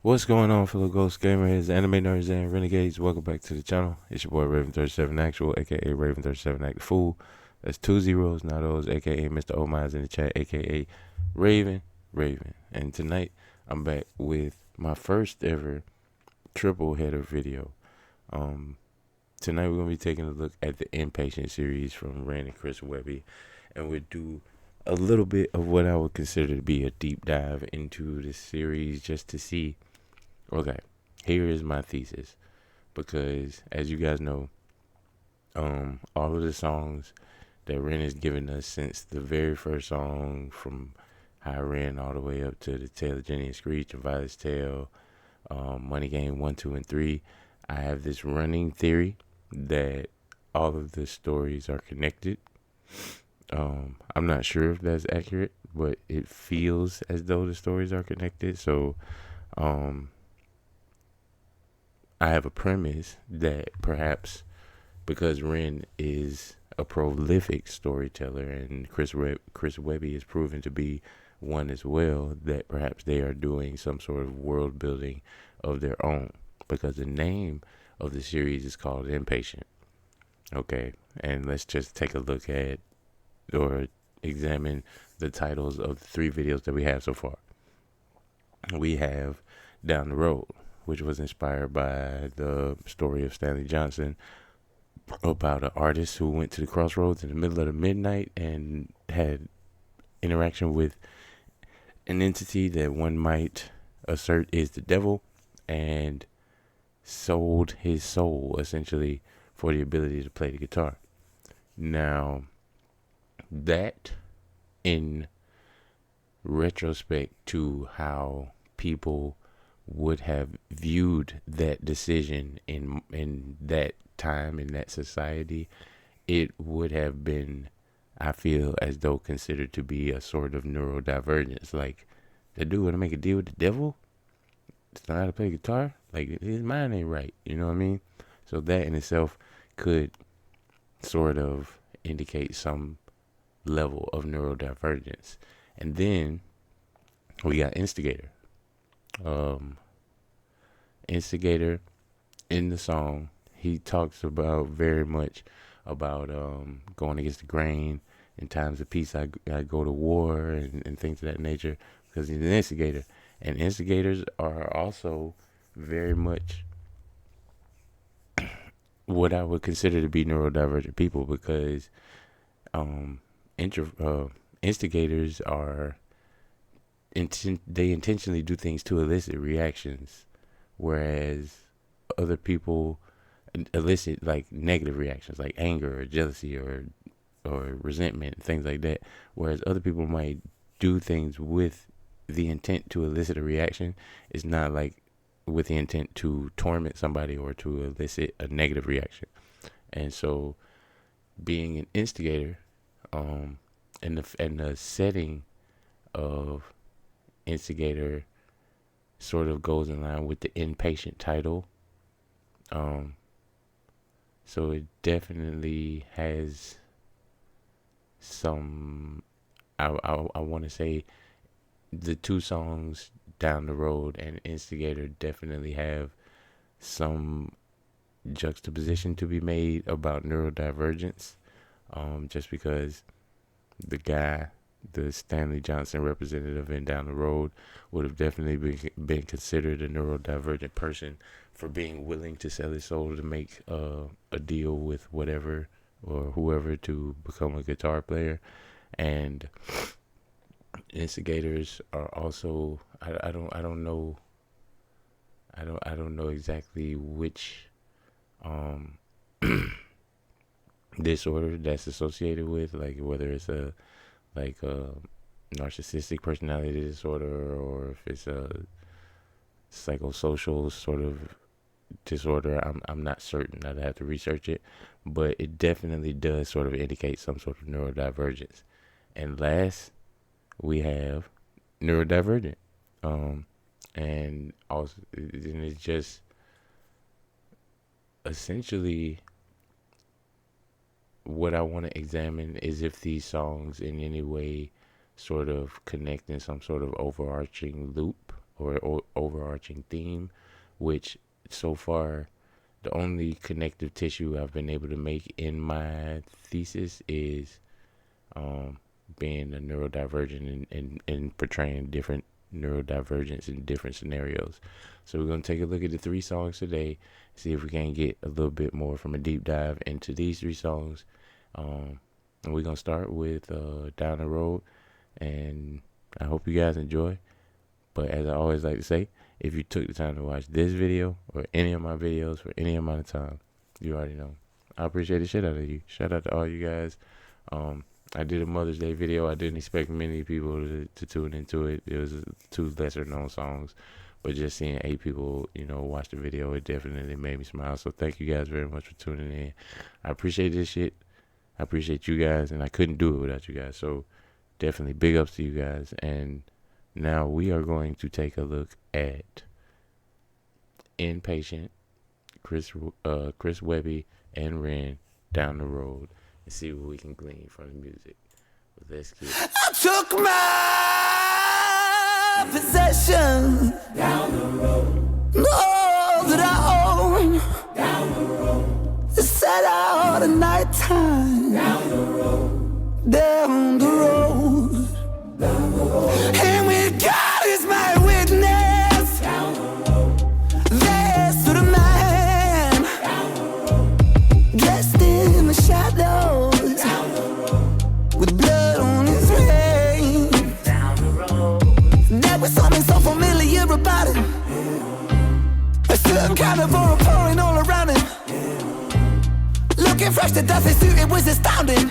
What's going on, fellow Ghost Gamers, anime nerds, and renegades? Welcome back to the channel. It's your boy Raven37 Actual, aka Raven37 Act the Fool. That's two zeros, not those, aka Mr. O Miles in the chat, aka Raven. And tonight, I'm back with my first ever triple header video. Um, Tonight we're gonna be taking a look at the Inpatient series from Ren and Chris Webby, and we'll do a little bit of what I would consider to be a deep dive into this series just to see. Okay, here is my thesis, because as you guys know, all of the songs that Ren has given us since the very first song from High Ren all the way up to the Tale of Jenny and Screech and Violet's Tale, Money Game 1, 2, and 3, I have this running theory that all of the stories are connected. I'm not sure if that's accurate, but it feels as though the stories are connected. So, I have a premise that perhaps because Ren is a prolific storyteller and Chris Webby is proven to be one as well, that perhaps they are doing some sort of world building of their own, because the name of the series is called Inpatient. Okay, and let's just take a look at or examine the titles of the three videos that we have so far. We have Down the Road, which was inspired by the story of Stanley Johnson about an artist who went to the crossroads in the middle of the midnight and had interaction with an entity that one might assert is the devil, and sold his soul essentially for the ability to play the guitar. Now, that in retrospect to how people would have viewed that decision in that time in that society, it would have been, I feel as though, considered to be a sort of neurodivergence. Like, the dude want to make a deal with the devil to know how to play guitar. Like, his mind ain't right. You know what I mean? So that in itself could sort of indicate some level of neurodivergence. And then we got Instigator. Um, Instigator in the song, he talks about very much about going against the grain. In times of peace, I go to war and things of that nature, because he's an instigator. And instigators are also very much what I would consider to be neurodivergent people, because um, instigators are they intentionally do things to elicit reactions, whereas other people elicit like negative reactions, like anger or jealousy or resentment, things like that. Whereas other people might do things with the intent to elicit a reaction. It's not like with the intent to torment somebody or to elicit a negative reaction. And so, being an instigator, and the setting of instigator sort of goes in line with the Inpatient title. Um, so it definitely has some. I want to say the two songs Down the Road and Instigator definitely have some juxtaposition to be made about neurodivergence. Just because the guy, the Stanley Johnson representative in Down the Road, would have definitely been considered a neurodivergent person for being willing to sell his soul to make a deal with whatever or whoever to become a guitar player. And instigators are also, I don't know, I don't know exactly which um disorder that's associated with, like whether it's a narcissistic personality disorder or if it's a psychosocial sort of disorder. I'm not certain. I'd have to research it, but it definitely does sort of indicate some sort of neurodivergence. And last, we have neurodivergent, um, and also, and it's just essentially what I want to examine is if these songs in any way sort of connect in some sort of overarching loop or overarching theme, which so far the only connective tissue I've been able to make in my thesis is being a neurodivergent and portraying different neurodivergence in different scenarios. So we're going to take a look at the 3 songs today, see if we can get a little bit more from a deep dive into these 3 songs. And we're going to start with Down the Road, and I hope you guys enjoy. But as I always like to say, if you took the time to watch this video or any of my videos for any amount of time, you already know I appreciate the shit out of you. Shout out to all you guys. I did a Mother's Day video. I didn't expect many people to tune into it. It was 2 lesser known songs, but just seeing 8 people, watch the video, it definitely made me smile. So thank you guys very much for tuning in. I appreciate this shit. I appreciate you guys, and I couldn't do it without you guys. So definitely big ups to you guys. And now we are going to take a look at Inpatient, Chris Webby, and Ren, Down the Road, and see what we can glean from the music. Let's get it. I took my possession Down the road, all that I own, down the road, set out at night time, down the road, down the road, down the road, and with God as my witness, down the road, there stood a man, down the road, dressed in the shadows, down the road, with blood on his veins. down the road, There was something so familiar about him, a certain kind of aura pouring all around him. Looking fresh to death, his suit, it was astounding.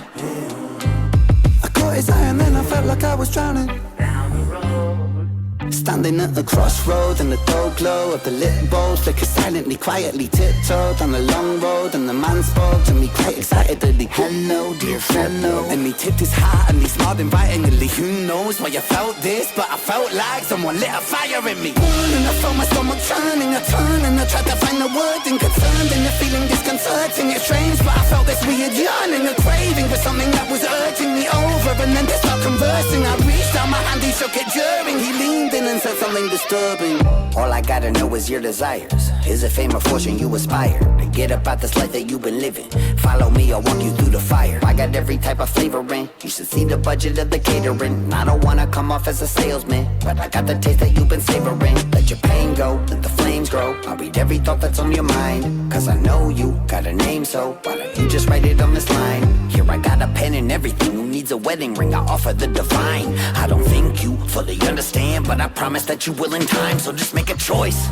I caught his eye and then I felt like I was drowning. down the road, Standing at the crossroad in the dull glow of the lit bulbs, flicker silently, quietly tiptoed down the long road, and the man spoke to me quite excitedly. Hello, dear fellow. And he tipped his hat and he smiled invitingly. Who knows why you felt this, but I felt like someone lit a fire in me. And I felt my stomach turning, I turned and I tried to find the word inconcerned, and the feeling disconcerting. It's strange, but I felt this weird yearning, a craving for something that was urging me over. And then they start conversing. I reached out my hand, he shook it during. He leaned in and said something disturbing. All I gotta know is your desires. Is it fame or fortune you aspire to get about this life that you've been living? Follow me, I'll walk you through the fire. I got every type of flavor in. You should see the budget of the catering. And I don't wanna come off as a salesman, but I got the taste that you've been savoring. Let your pain go, let the flames grow. I'll read every thought that's on your mind, cause I know you got a name, so why don't you just write it on this line? Here I got a pen and everything. Who needs a wedding ring? I offer the divine. I don't think you fully understand, but I promise that you will in time, so just make a choice.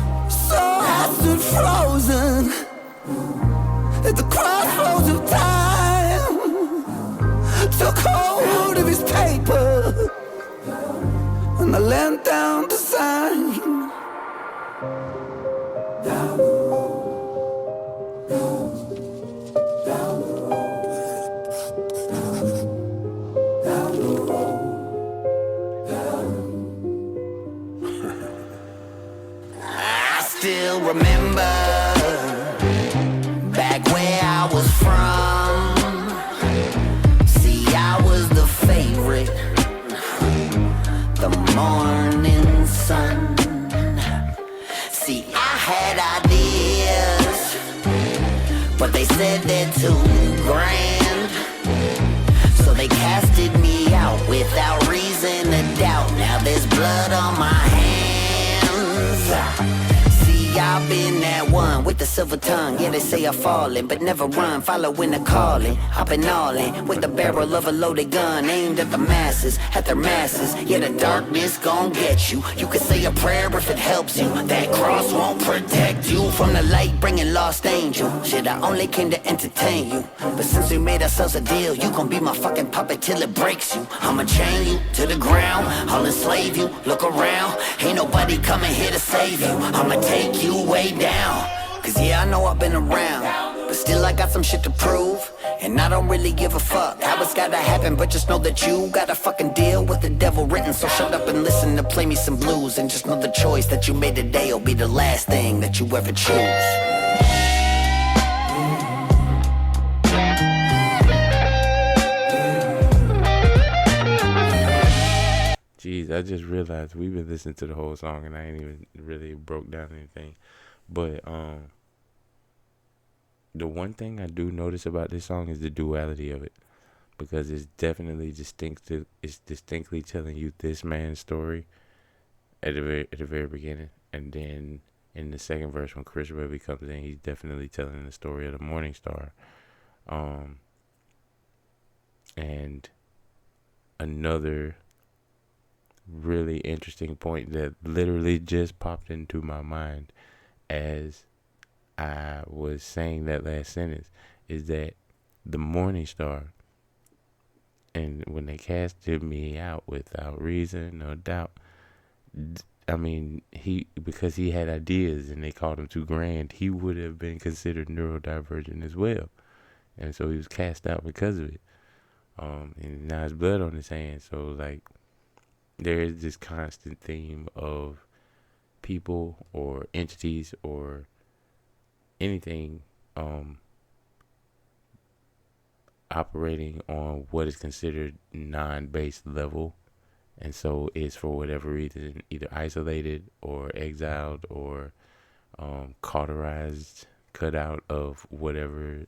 So I stood frozen at the crossroads of time, took hold of his paper, and I leant down to sign. down the road, down the road, down the road, I still remember back where I was from. See, I was the favorite, the morning sun. See, I had ideas, but they said they're too grand, so they casted me out without reason to doubt. Now there's blood on my hands. See, I've been that one with the silver tongue. Yeah, they say I'm falling, but never run, following the calling. I've been all in with the barrel of a loaded gun, aimed at the masses, at their masses. Yeah, the darkness gon' get you. You can say a prayer if it helps you. That cross won't protect you from the light, bringing lost angel. Shit, I only came to entertain you, but since we made ourselves a deal, you gon' be my fucking puppet till it breaks you. I'ma chain you to the ground, I'll enslave you. Look around, ain't nobody coming here to save you. I'ma take you way down, cause yeah, I know I've been around, but still I got some shit to prove, and I don't really give a fuck how it's gotta happen, but just know that you gotta fucking deal with the devil written. So shut up and listen to play me some blues, and just know the choice that you made today will be the last thing that you ever choose. Jeez, I just realized we've been listening to the whole song and I ain't even really broke down anything. But the one thing I do notice about this song is the duality of it, because it's definitely distinctive. It's distinctly telling you this man's story at the very beginning, and then in the second verse when Chris Webby comes in, he's definitely telling the story of the Morning Star. And another really interesting point that literally just popped into my mind as I was saying that last sentence is that the Morning Star, and when they casted me out without reason or doubt, I mean, because he had ideas and they called him too grand, he would have been considered neurodivergent as well. And so he was cast out because of it. And now his blood on his hands. So, like, there is this constant theme of people or entities or anything operating on what is considered non-base level, and so it's for whatever reason either isolated or exiled or cauterized, cut out of whatever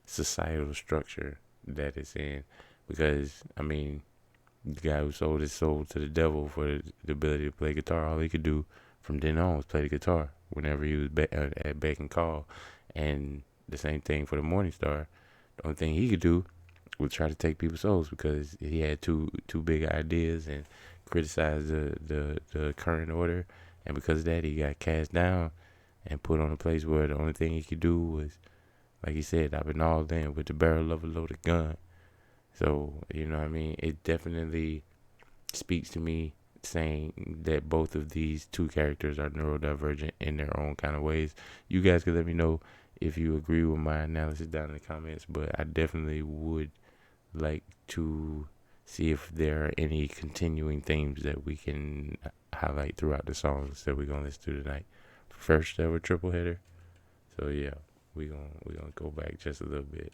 societal structure that it's in. Because I mean, the guy who sold his soul to the devil for the ability to play guitar, all he could do from then on was play the guitar whenever he was at beck and call. And the same thing for the Morning Star. The only thing he could do was try to take people's souls, because he had too big ideas and criticized the current order, and because of that he got cast down and put on a place where the only thing he could do was, like he said, I've been all in with the barrel of a loaded gun. So, you know what I mean? It definitely speaks to me saying that both of these two characters are neurodivergent in their own kind of ways. You guys can let me know if you agree with my analysis down in the comments, but I definitely would like to see if there are any continuing themes that we can highlight throughout the songs that we're going to listen to tonight. First ever triple header. So yeah, we're gonna go back just a little bit.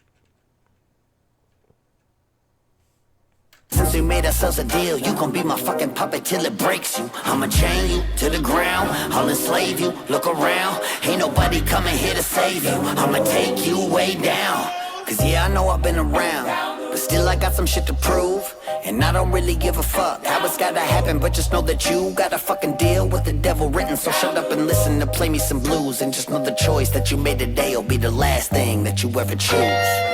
Since we made ourselves a deal, you gon' be my fucking puppet till it breaks you. I'ma chain you to the ground, I'll enslave you, look around, ain't nobody coming here to save you. I'ma take you way down, cause yeah, I know I've been around, but still I got some shit to prove, and I don't really give a fuck how it's gotta happen, but just know that you gotta fucking deal with the devil written. So shut up and listen to play me some blues, and just know the choice that you made today will be the last thing that you ever choose.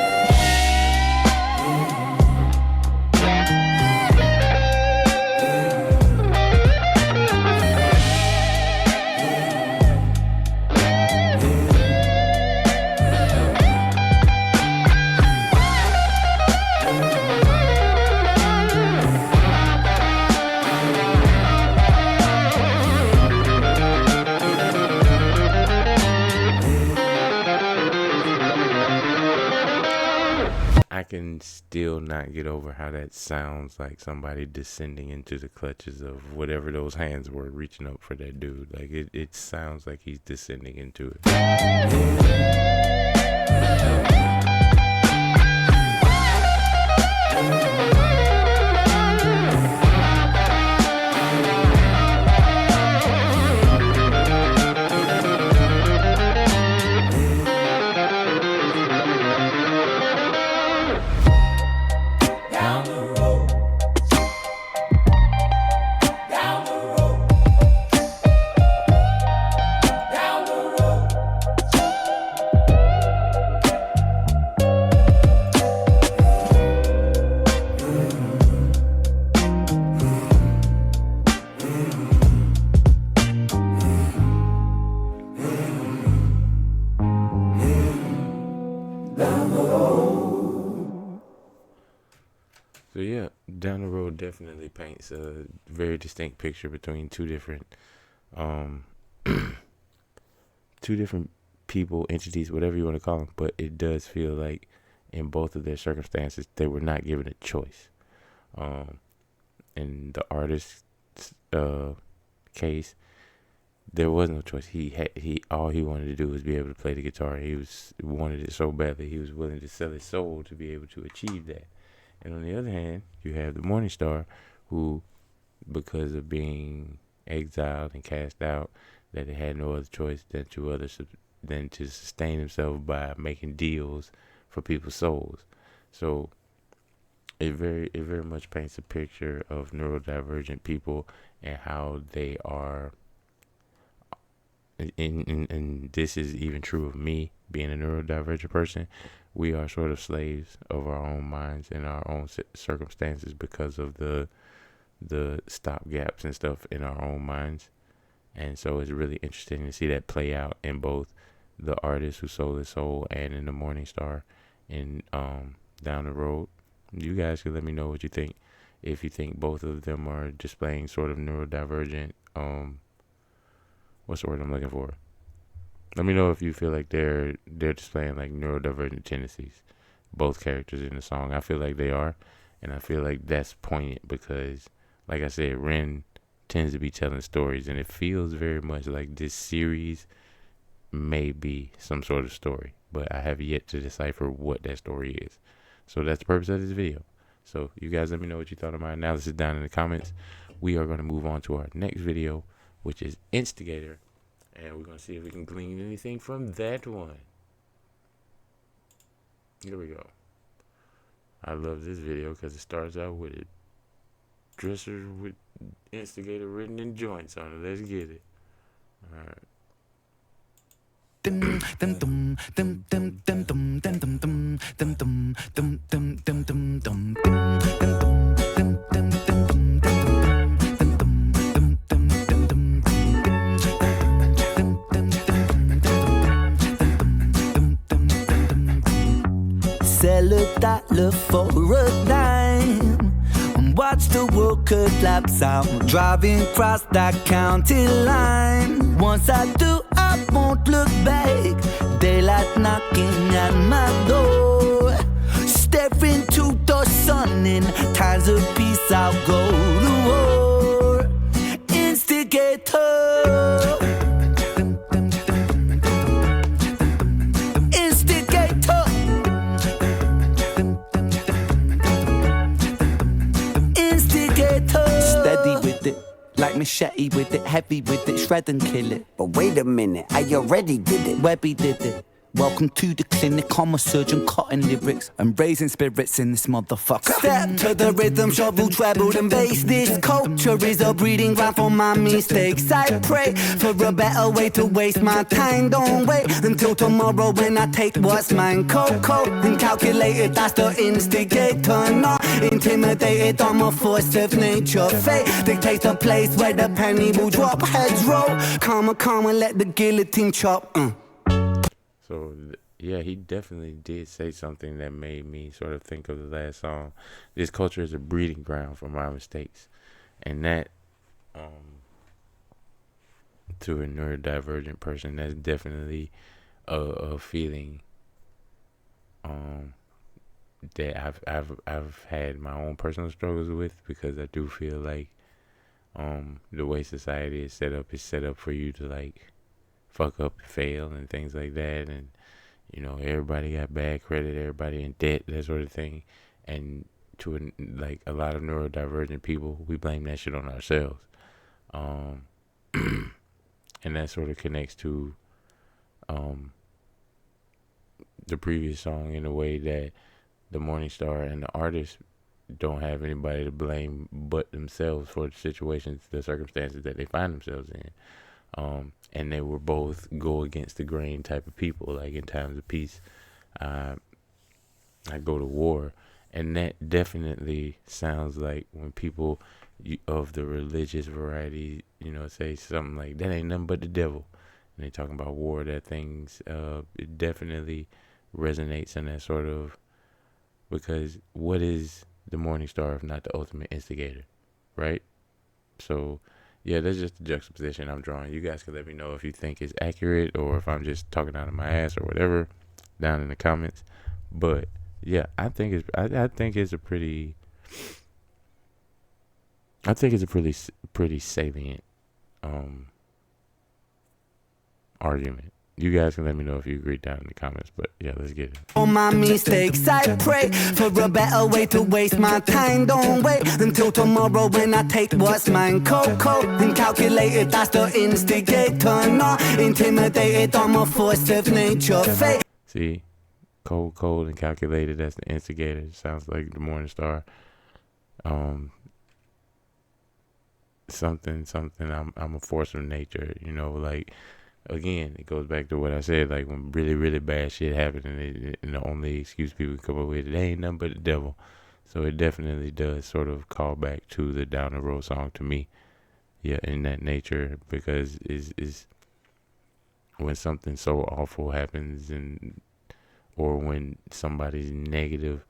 I can still not get over how that sounds like somebody descending into the clutches of whatever those hands were reaching up for that dude. Like, it sounds like he's descending into it. So yeah, Down the Road definitely paints a very distinct picture between two different people, entities, whatever you want to call them. But it does feel like in both of their circumstances, they were not given a choice. In the artist's case, there was no choice. He all he wanted to do was be able to play the guitar. He wanted it so badly, he was willing to sell his soul to be able to achieve that. And on the other hand, you have the Morning Star, who because of being exiled and cast out, that they had no other choice than to sustain themselves by making deals for people's souls. So it very much paints a picture of neurodivergent people and how they are. And this is even true of me being a neurodivergent person. We are sort of slaves of our own minds and our own circumstances because of the stop gaps and stuff in our own minds. And so it's really interesting to see that play out in both the artist who sold his soul and in the Morning Star and Down the Road. You guys can let me know what you think. If you think both of them are displaying sort of neurodivergent, what's the word I'm looking for? Let me know if you feel like they're displaying like neurodivergent tendencies. Both characters in the song, I feel like they are, and I feel like that's poignant because, like I said, Ren tends to be telling stories, and it feels very much like this series may be some sort of story, but I have yet to decipher what that story is. So that's the purpose of this video. So you guys let me know what you thought of my analysis down in the comments. We are going to move on to our next video, which is Instigator, and we're going to see if we can glean anything from that one. Here we go. I love this video because it starts out with it. Dressers with Instigator written in joints on it. Let's get it. All right. Sell $1 for a dime and watch the world collapse. I'm driving across that county line. Once I do, I won't look back. Daylight knocking at my door. Staring to the sun in times of peace, I'll go to war. Instigator. Like machete with it, heavy with it, shred and kill it. But wait a minute, I already did it. Webby did it. Welcome to the clinic, I'm a surgeon cutting lyrics and raising spirits in this motherfucker. Step to the rhythm, shovel, treble and bass. This culture is a breeding ground for my mistakes. I pray for a better way to waste my time. Don't wait until tomorrow when I take what's mine. Cold and calculated, that's the instigator. Not intimidated, I'm a force of nature. Fate dictates the place where the penny will drop. Heads roll, calm and let the guillotine chop. So, yeah, he definitely did say something that made me sort of think of the last song. This culture is a breeding ground for my mistakes. And that, to a neurodivergent person, that's definitely a feeling that I've had my own personal struggles with, because I do feel like the way society is set up for you to, like, fuck up, fail, and things like that. And you know, everybody got bad credit, everybody in debt, that sort of thing. And to like a lot of neurodivergent people, we blame that shit on ourselves. And that sort of connects to the previous song in a way that the Morning Star and the artist don't have anybody to blame but themselves for the situations, the circumstances that they find themselves in. And they were both go against the grain type of people. Like, in times of peace, I go to war. And that definitely sounds like when people of the religious variety, you know, say something like, that ain't nothing but the devil. And they talking about war, that things, it definitely resonates in that sort of, because what is the Morning Star if not the ultimate instigator, right? So, yeah, that's just the juxtaposition I'm drawing. You guys can let me know if you think it's accurate or if I'm just talking out of my ass or whatever down in the comments. But yeah, I think it's a pretty pretty salient argument. You guys can let me know if you agree down in the comments. But yeah, let's get it. All my mistakes, I pray for a better way to waste my time. Don't wait until tomorrow when I take what's mine. Cold and calculated, that's the instigator. Not intimidated, I'm a force of nature. Fate. See, cold and calculated, that's the instigator. Sounds like the Morning Star. Something. I'm a force of nature. You know, like. Again, it goes back to what I said, like when really bad shit happened and the only excuse people come up with, it ain't nothing but the devil. So it definitely does sort of call back to the Down the Road song to me. Yeah, in that nature, because is when something so awful happens or when somebody's negative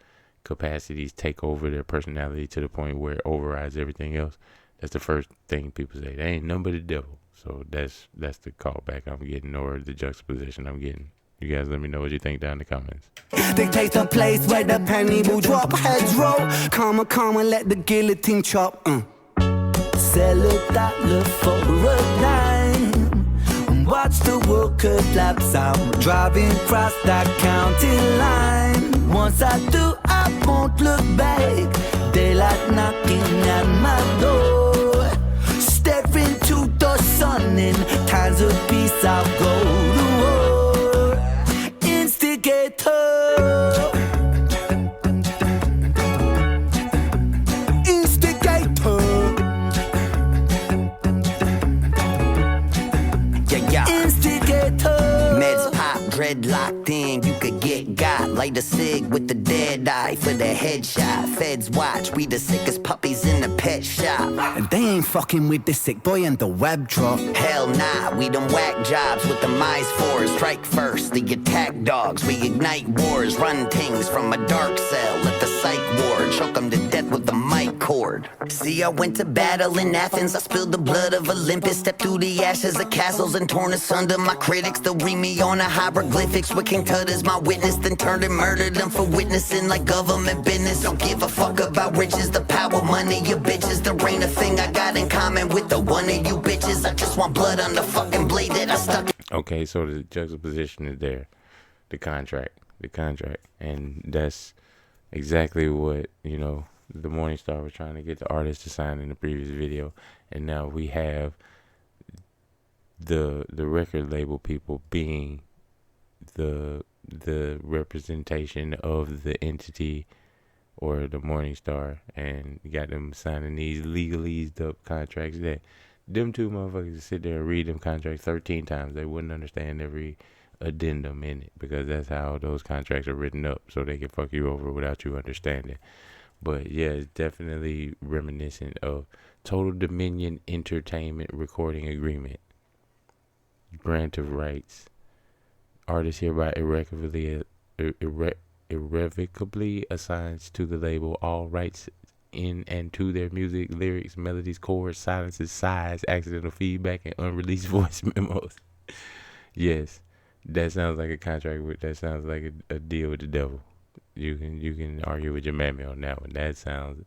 capacities take over their personality to the point where it overrides everything else, that's the first thing people say. They ain't nothing but the devil. So that's the callback I'm getting, or the juxtaposition I'm getting. You guys let me know what you think down in the comments. Dictate a place where the penny will drop, heads roll. Come on, let the guillotine chop. Sell $1 for a dime. Watch the world collapse. I'm driving across that county line. Once I do, I won't look back. Daylight knocking at my door. Staring to the sun in times of peace, I'll go to war. Instigator. Instigator. Yeah. Instigator. Meds pop, dreadlocked in, you could get got. Light a cig with the dead eye for the headshot. Feds watch, we the sickest puppies in the pet shop. And they ain't fucking with the sick boy in the web truck. Hell nah, we them whack jobs with the mice fours. Strike first, the attack dogs. We ignite wars, run things from a dark cell. Let the psych ward choke them to death with the mic cord. See, I went to battle in Athens. I spilled the blood of Olympus. Stepped through the ashes of castles and torn asunder. My critics, they'll read me on the hieroglyphics with King Tut as my witness. Then turned and murdered them for witnessing like government business. Don't give a fuck about riches, the power, money, your bitches. There ain't a thing I got in common with the one of you bitches. I just want blood on the fucking blade that I stuck. Okay, so the juxtaposition is there. The contract. And that's exactly what, you know, the Morning Star was trying to get the artist to sign in the previous video. And now we have the record label people being the representation of the entity or the Morning Star, and you got them signing these legalese up contracts that them two motherfuckers sit there and read them contracts 13 times. They wouldn't understand every addendum in it, because that's how those contracts are written up, so they can fuck you over without you understanding. But yeah, it's definitely reminiscent of Total Dominion Entertainment Recording Agreement. Grant of rights. Artist hereby irrevocably assigns to the label all rights in and to their music, lyrics, melodies, chords, silences, sighs, accidental feedback, and unreleased voice memos. Yes, that sounds like a contract that sounds like a deal with the devil. You can argue with your mammy on that one. That sounds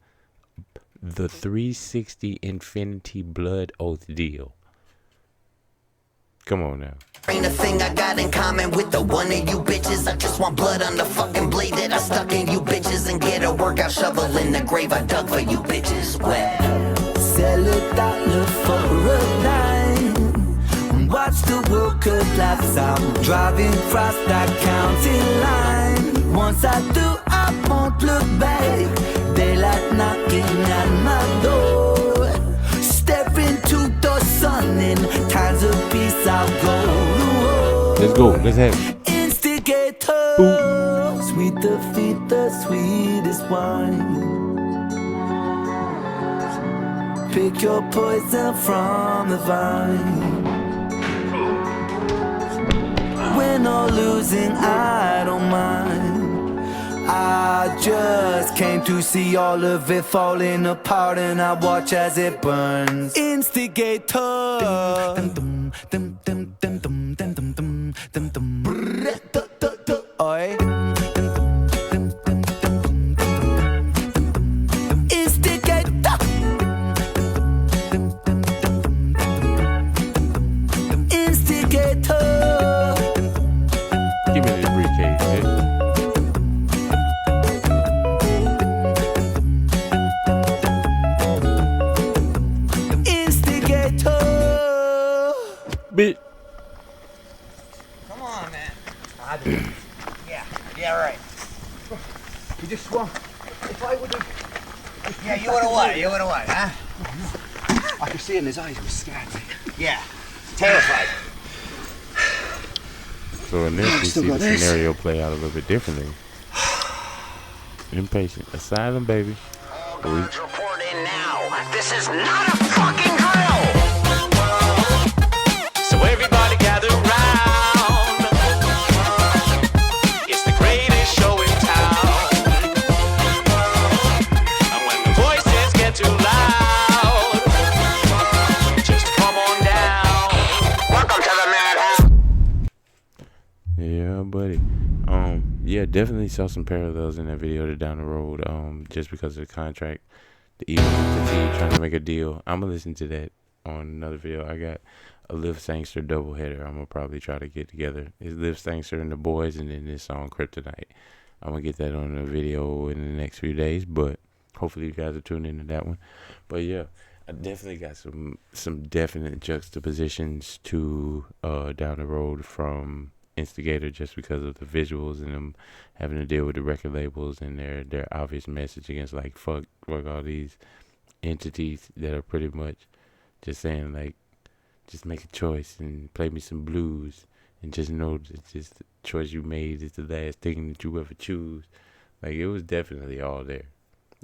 the 360 Infinity Blood Oath deal. Come on now. Ain't a thing I got in common with the one of you bitches. I just want blood on the fucking blade that I stuck in you bitches, and get a workout shovel in the grave I dug for you bitches. Well, sell $1 for a dime. Watch the world collapse. I'm driving across that county line. Once I do, I won't look back. Daylight knocking at my door. Staring to the sun in times of peace, I'll go to war. Let's go. Let's have it. Instigator. Boom. Sweet defeat, the sweetest wine. Pick your poison from the vine. Win or losing, I don't mind. I just came to see all of it falling apart, and I watch as it burns. Instigator. Oi. Instigator. Instigator. on, man. Yeah, right. He just swung. If I would have... Yeah, you would've what, huh? I could see in his eyes he was scared. Yeah, terrified. So in this, we still see the got this. scenario play out a little bit differently. Impatient, asylum, baby. Guards report in now. This is not a fucking drill. So everybody gather round. It's the greatest show in town. And when the voices get too loud, just come on down. Welcome to the madhouse. Yeah, buddy. Yeah, definitely saw some parallels in that video to Down the Road. Just because of the contract, the evil entity trying to make a deal. I'm gonna listen to that on another video. I got a Liv Sangster doubleheader. I'm gonna probably try to get together. It's Liv Sangster and the Boys, and then this song Kryptonite. I'm gonna get that on a video in the next few days, but hopefully you guys are tuned into that one. But yeah, I definitely got some definite juxtapositions to Down the Road from Instigator, just because of the visuals and them having to deal with the record labels and their obvious message against like fuck all these entities that are pretty much just saying like, just make a choice and play me some blues and just know that just the choice you made is the last thing that you ever choose. Like, it was definitely all there,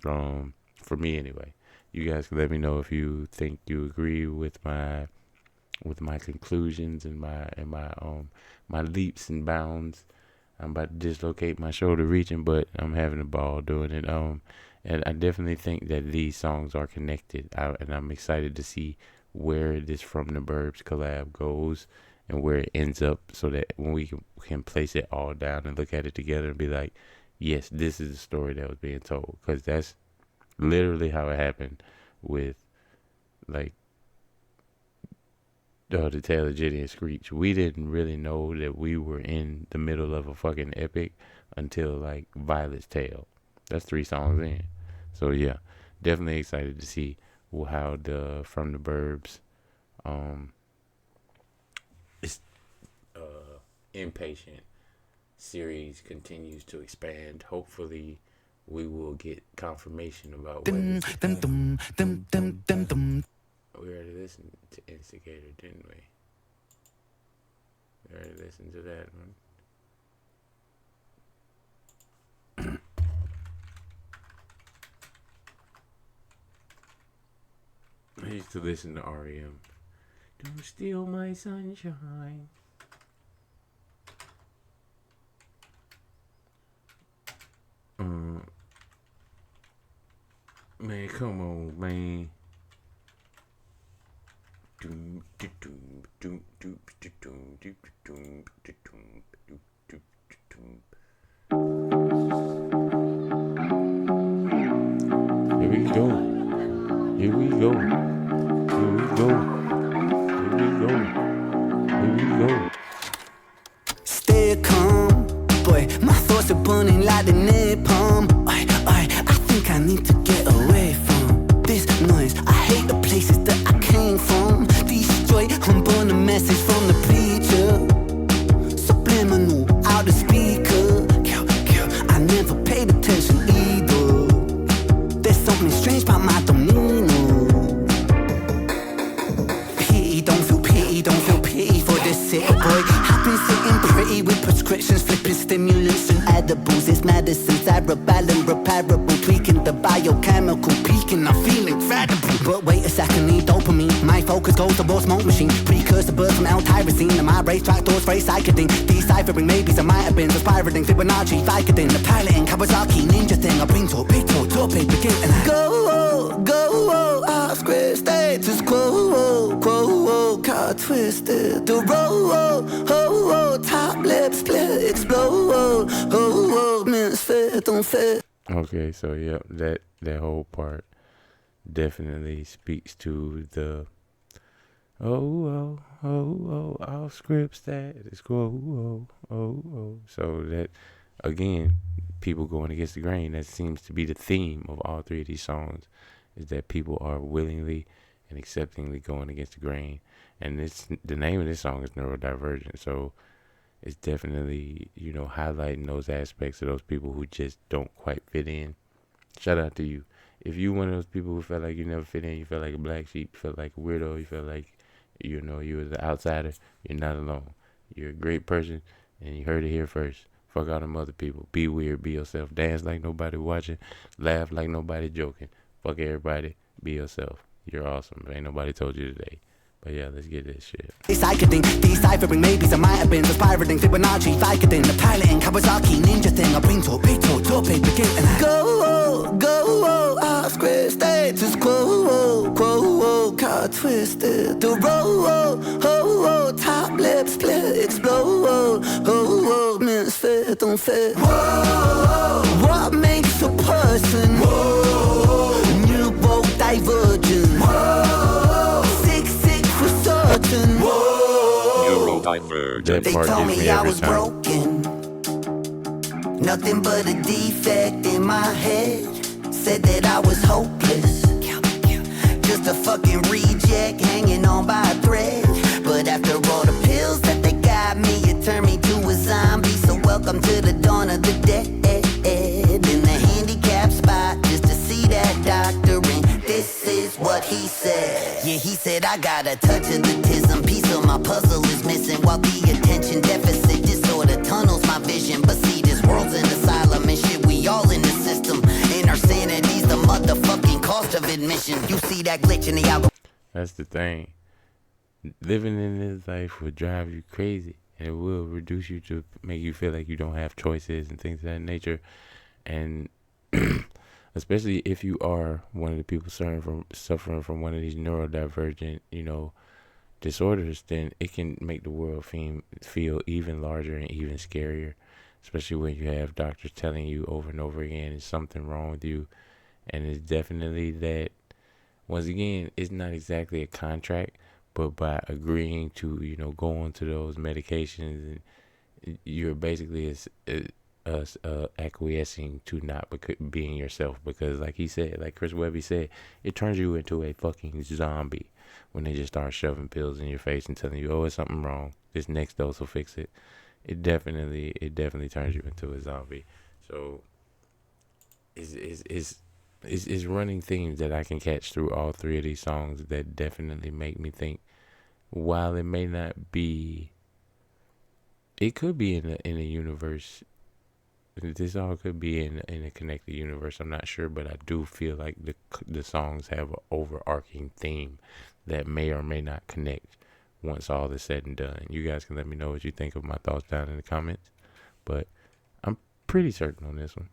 for me anyway. You guys can let me know if you think you agree with my conclusions and my leaps and bounds. I'm about to dislocate my shoulder reaching, but I'm having a ball doing it. And I definitely think that these songs are connected. And I'm excited to see where this From the Burbs collab goes and where it ends up, so that when we can place it all down and look at it together and be like, yes, this is the story that was being told. Because that's literally how it happened with, like, the Tale of Jenny and Screech. We didn't really know that we were in the middle of a fucking epic until like Violet's Tale. That's 3 songs in. So yeah, definitely excited to see how the From the Burbs Impatient series continues to expand. Hopefully we will get confirmation about what this is. We already listened to Instigator, didn't we? We already listened to that one. I used to listen to R.E.M. Don't steal my sunshine. Man, come on, man. Here we go. Here we go. Here we go. Here we go. Here we go. Stay calm, boy, my thoughts are burning like the napalm. I think I need to get away from this noise. I hate the places that I came from. Destroy, I'm born a message from the preacher. Subliminal, out the speaker. Kill, I never paid attention either. There's something strange about my demeanor. Don't feel pity for this sick boy. I've been sitting pretty with prescriptions, flipping stimulants and edibles. It's medicine, cerebellum, repairable, tweaking the biochemical peaking. I'm feeling incredible. But wait a second, need dopamine. My focus goes towards smoke machine. Precursor bird from L-tyrosine. And my racetrack doors very psycheding. Deciphering maybes I might have been. Aspirating, Fibonacci, Vicodin. The piloting, Kawasaki, ninja thing. I bring to a big topic, begin and I go, off script status quo, car twisted, the roll, top lip split, explode, misfit, don't fit. Okay, so yep, that whole part definitely speaks to the off script status quo, So that, again, people going against the grain, that seems to be the theme of all 3 of these songs, is that people are willingly and acceptingly going against the grain. And the name of this song is Neurodivergent. So it's definitely, highlighting those aspects of those people who just don't quite fit in. Shout out to you. If you one of those people who felt like you never fit in, you felt like a black sheep, you felt like a weirdo, you felt like, you was an outsider, you're not alone. You're a great person, and you heard it here first. Fuck all them other people. Be weird, be yourself. Dance like nobody watching. Laugh like nobody joking. Fuck everybody. Be yourself. You're awesome. Ain't nobody told you today. But yeah, let's get this shit. Deciphering, maybes and might have been aspirating Fibonacci, Vicodin, the piloting, Kawasaki, ninja thing, a bring to a tope, begin and I go, off script, status quo, car twisted, the roll, top lip split, explode, misfit, don't fit, what makes a person, new woke divergent, They told me I was time. broken, nothing but a defect in my head. Said that I was hopeless, just a fucking reject hanging on by a thread. But after all the pills that they got me, it turned me to a zombie. So welcome to the dawn of the dead. In the handicap spot, just to see that doctor. And this is what he said. Yeah, he said I got a touch of the tism. Piece of my puzzle is missing, while the attention deficit disorder tunnels my vision. But see, this world's an asylum and shit, we all in the system. And our sanity's the motherfucking cost of admission. You see that glitch in the algorithm. That's the thing. Living in this life will drive you crazy, and it will reduce you to make you feel like you don't have choices and things of that nature. And especially if you are one of the people suffering from one of these neurodivergent, disorders, then it can make the world feel even larger and even scarier, especially when you have doctors telling you over and over again there's something wrong with you. And it's definitely that, once again, it's not exactly a contract, but by agreeing to, go on to those medications, and you're basically acquiescing to not being yourself. Because like he said, like Chris Webby said, it turns you into a fucking zombie when they just start shoving pills in your face and telling you, oh, it's something wrong, this next dose will fix it. It definitely turns you into a zombie. So it's running themes that I can catch through all three of these songs that definitely make me think, while it may not be, it could be in a universe. This all could be in a connected universe. I'm not sure, but I do feel like the songs have an overarching theme that may or may not connect once all is said and done. You guys can let me know what you think of my thoughts down in the comments, but I'm pretty certain on this one.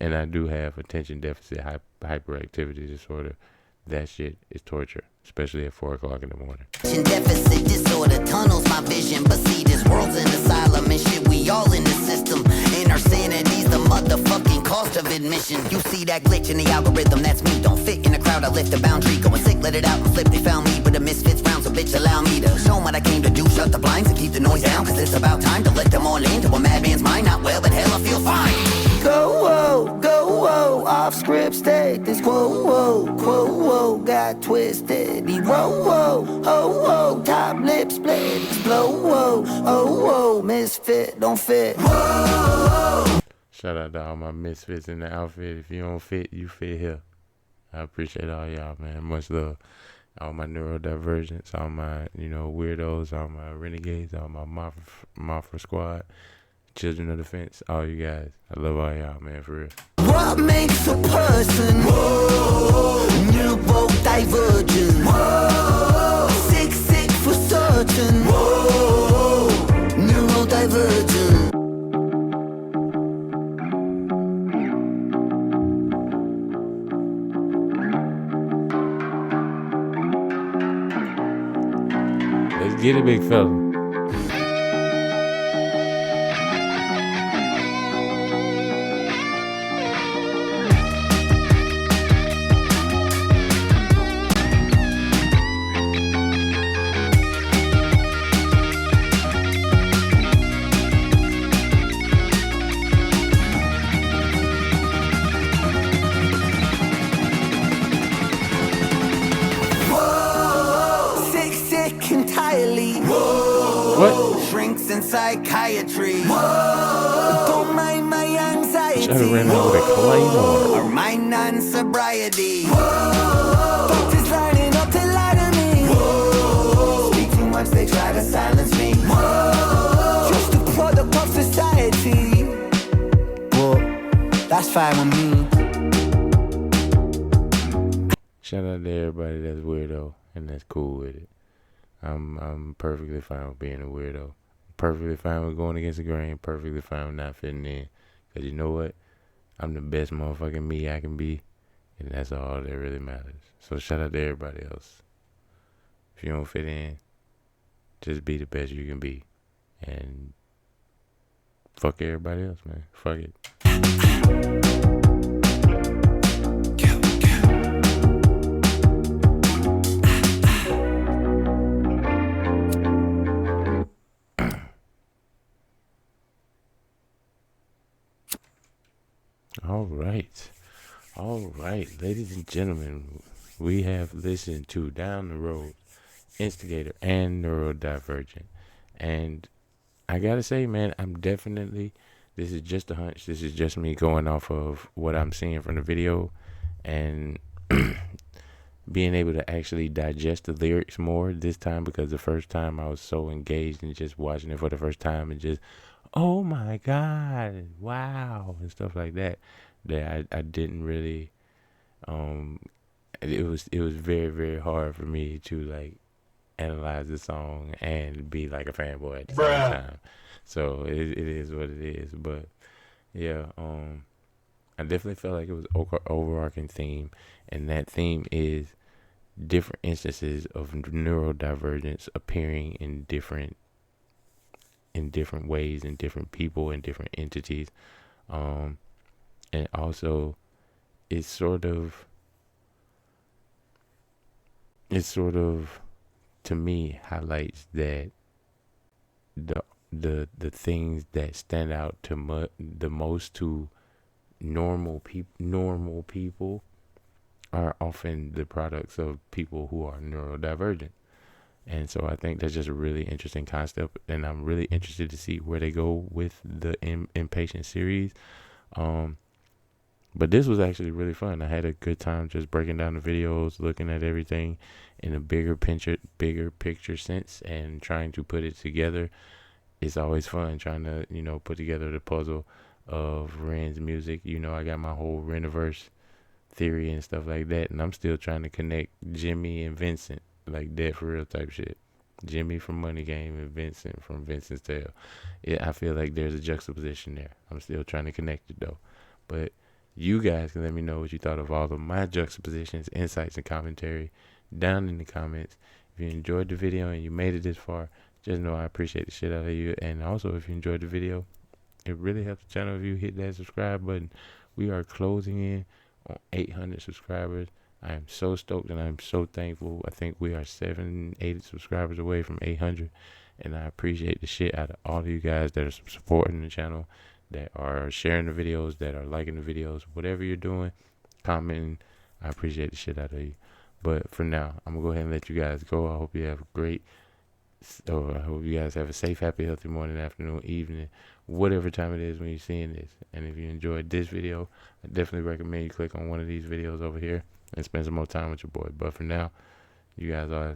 And I do have attention deficit hyperactivity disorder. That shit is torture, especially at 4 o'clock in the morning. Attention deficit disorder tunnels my vision. But see, this world's an asylum and shit, we all in the system. And our sanity's the motherfucking cost of admission. You see that glitch in the algorithm, that's me. Don't fit in the crowd, I lift a boundary. Going sick, let it out and flip. They found me with a misfits round, so bitch, allow me to show 'em what I came to do. Shut the blinds and keep the noise down, cause it's about time to let them all into a madman's mind. Not well, but hell, I feel fine. Go, off script state. This quo, got twisted. He whoa, top lip split, explode, misfit, don't fit. Shout out to all my misfits in the outfit. If you don't fit, you fit here. I appreciate all y'all, man. Much love. All my neurodivergents, all my, weirdos, all my renegades, all my Mafra squad, children of the fence, all you guys. I love all y'all, man, for real. What makes a person new woke divergent? Sick for certain. Neurodivergent. Let's get it, big fella. Sick entirely. psychiatry. Whoa. Don't mind my anxiety. Should've ran out with a claymore. Or my non-sobriety. Whoa. Doctors lining up to lie to me. Whoa. Speak too much, they try to silence me. Whoa. Just a product of society. Whoa. That's fine with me. Shout out to everybody that's weirdo and that's cool with it. I'm perfectly fine with being a weirdo. Perfectly fine with going against the grain. Perfectly fine with not fitting in. Cause you know what? I'm the best motherfucking me I can be, and that's all that really matters. So shout out to everybody else. If you don't fit in, just be the best you can be, and fuck everybody else, man. Fuck it. All right, ladies and gentlemen, we have listened to Down the Road, Instigator, and Neurodivergent. And I gotta say, man, this is just a hunch. This is just me going off of what I'm seeing from the video and being able to actually digest the lyrics more this time, because the first time I was so engaged in just watching it for the first time and just, oh my God, wow, and stuff like that. That I didn't really it was very, very hard for me to like analyze the song and be like a fanboy at the same time. So it is what it is. But yeah, I definitely felt like it was overarching theme, and that theme is different instances of neurodivergence appearing in different ways, in different people, in different entities. And also it sort of to me highlights that the things that stand out to the most to normal people are often the products of people who are neurodivergent. And so I think that's just a really interesting concept, and I'm really interested to see where they go with the Inpatient series. But this was actually really fun. I had a good time just breaking down the videos, looking at everything in a bigger picture sense, and trying to put it together. It's always fun trying to, put together the puzzle of Ren's music. I got my whole reniverse theory and stuff like that, and I'm still trying to connect Jimmy and Vincent, like Dead for Real type shit. Jimmy from Money Game and Vincent from Vincent's Tale. Yeah, I feel like there's a juxtaposition there. I'm still trying to connect it though. But you guys can let me know what you thought of all of my juxtapositions, insights, and commentary down in the comments. If you enjoyed the video and you made it this far, just know I appreciate the shit out of you. And also, if you enjoyed the video, it really helps the channel if you hit that subscribe button. We are closing in on 800 subscribers. I am so stoked and I'm so thankful. I think we are 780 subscribers away from 800. And I appreciate the shit out of all of you guys that are supporting the channel, that are sharing the videos, that are liking the videos, whatever you're doing, commenting. I appreciate the shit out of you. But for now, I'm going to go ahead and let you guys go. I hope you have I hope you guys have a safe, happy, healthy morning, afternoon, evening, whatever time it is when you're seeing this. And if you enjoyed this video, I definitely recommend you click on one of these videos over here and spend some more time with your boy. But for now, you guys all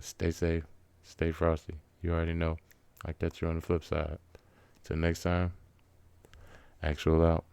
stay safe, stay frosty. You already know. I'll catch you on the flip side. Till next time, Actual out.